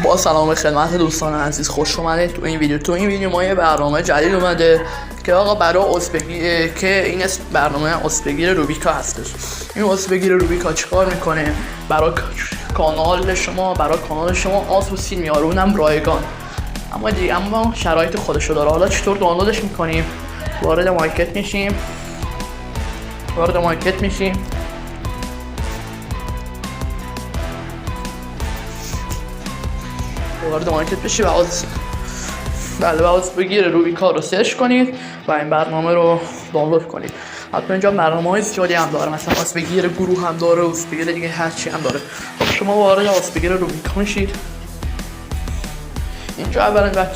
با سلام خدمت دوستان عزیز، خوش اومدید تو این ویدیو. ما یه برنامه جدید اومده که آقا برای عضوگیری که این اسم برنامه عضوگیری روبیکا هستش. این عضوگیری روبیکا چیکار میکنه؟ برای کانال شما عضو سین میاره، اونم رایگان. اما شرایط خودشو داره. حالا چطور دانلودش میکنیم؟ وارد مارکت میشیم وارد مارکت بشی و عضوگیری روبیکا رو سرچ کنید و این برنامه رو دانلود کنید. حتما اینجا برنامه‌های زیادی هم داره، مثلا عضوگیری گروه هم داره، عضوگیری دیگه هر چی هم داره. خب شما وارد عضوگیری روبیکا میشید. اینجا اولا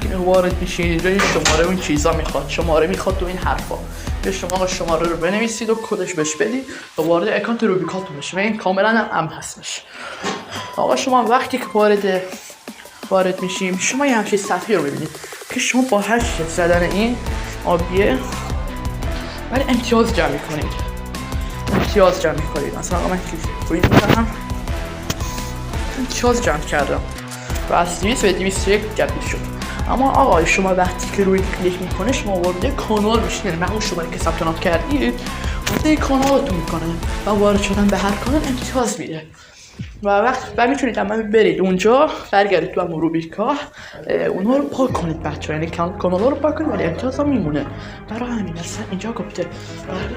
که وارد میشید، اینجا یه شماره اون چیزا میخواد، تو این حرفا. یه شماره رو بنویسید و کدش بهش بدید و وارد اکانت روبیکاتون بشید و این کاملا هم امن هستش. آقا شما وقتی که وارد میشیم، شما یه همچین صفحه رو ببینید که شما با هر زدن این آبیه ولی امتیاز جمع میکنید. مثلا من کلیک میکنم، امتیاز جمع کردم و از 200 به 201 تبدیل شد. اما آقا شما وقتی که روی کلیک میکنه، شما وارد کانال میشید، یعنی اون شماره که ثبت نام کردید وارد کانالتون میکنه و وارد شدن به هر کانال امتیاز میده. و میتونید هم برید اونجا، برگردید تو همون روبیکا، اونها رو پاک کنید بچه ها، یعنی کانال ها رو پاک کنید ولی امتیاز ها میمونه. برای همین اصلا اینجا گفته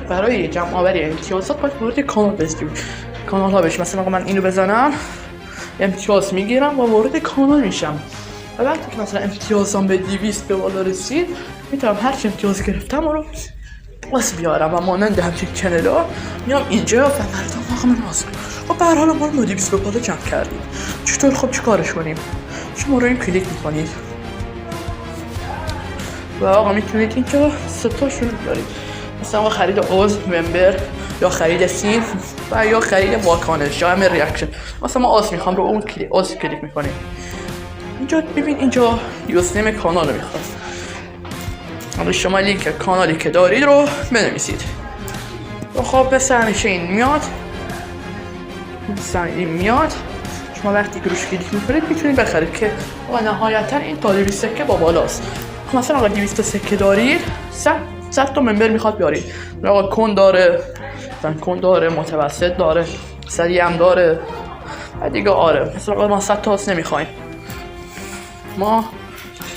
برای جمع آوری امتیازات باید وارد کانال بشید، کانال ها بشید. مثلا من اینو بزنم امتیاز میگیرم و وارد کانال میشم و وقتی که مثلا امتیازم به 200 به بالا رسید، میتونم هر چی امتیاز گرفتم رو واسه بیارم و مانند همچین چنلا میام اینجا و مردم واقعا ناز و به هر حال ما رو 200 به بالا جمع کردیم. چطور؟ خب چیکارش کنیم؟ شما رو این کلیک میکنید و آقا میتونید اینجا ستاشون بیارید، مثلا خرید عضو، ممبر، یا خرید سین و یا خرید واکنش یا همه ریاکشن. مثلا ما عضو میخوام، رو اون عضو کلیک میکنیم. اینجا ببین، اینجا یوزنیم کانال رو میخواد. حالا شما لینک کانالی که دارید رو بنویسید و خب به سرنشه این میاد. شما وقتی که روش کلیک میکنید میتونید بخرید که و نهایتا این تا 200 سکه با بالاست. مثلا آقا 200 سکه دارید، 100 تا ممبر میخواد بیارید. آقا کن داره، متوسط داره، سریع هم داره و دیگه آره. مثلا آقا ما 100 تا نمیخوایم، ما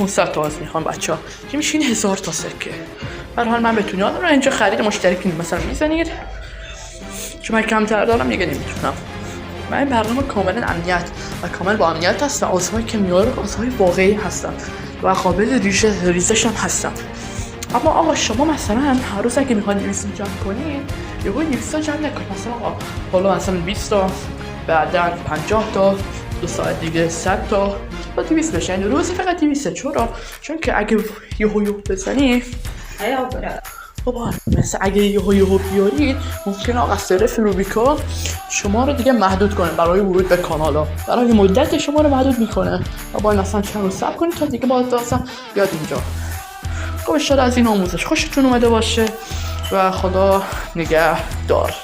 100 تا میخوام بچه ها که میشین 1000 تا سکه. برحال من بتونی رو اینجا خرید مشترک مثلا میزنید. چون من کمتر دارم دیگه نمیتونم. من این برنامه کاملا امنیت و کامل با امنیت هست و عضوهایی که میاره عضوهای واقعی هستن و قابل ریزش هم هستن. اما آقا شما مثلا هر روز اگه میخواید 200 جمع کنید، یهو 200 جمع نکنید. مثلا آقا حالا مثلا 20 تا، بعداً 50 تا، 2 ساعت دیگه 100 تا و 200 بشه. این روزی فقط 200. چون که اگه یهو بزنی بابا، مثلا اگه یهو بیارید ممکنه آقا صرف روبیکا شما رو دیگه محدود کنه برای ورود به کانالا، برای مدت شما رو محدود میکنه و باید مثلا چند روز صبر کنید تا دیگه باید اصلا بیاد اینجا. خب شاید از این آموزش خوشتون اومده باشه و خدا نگهدار.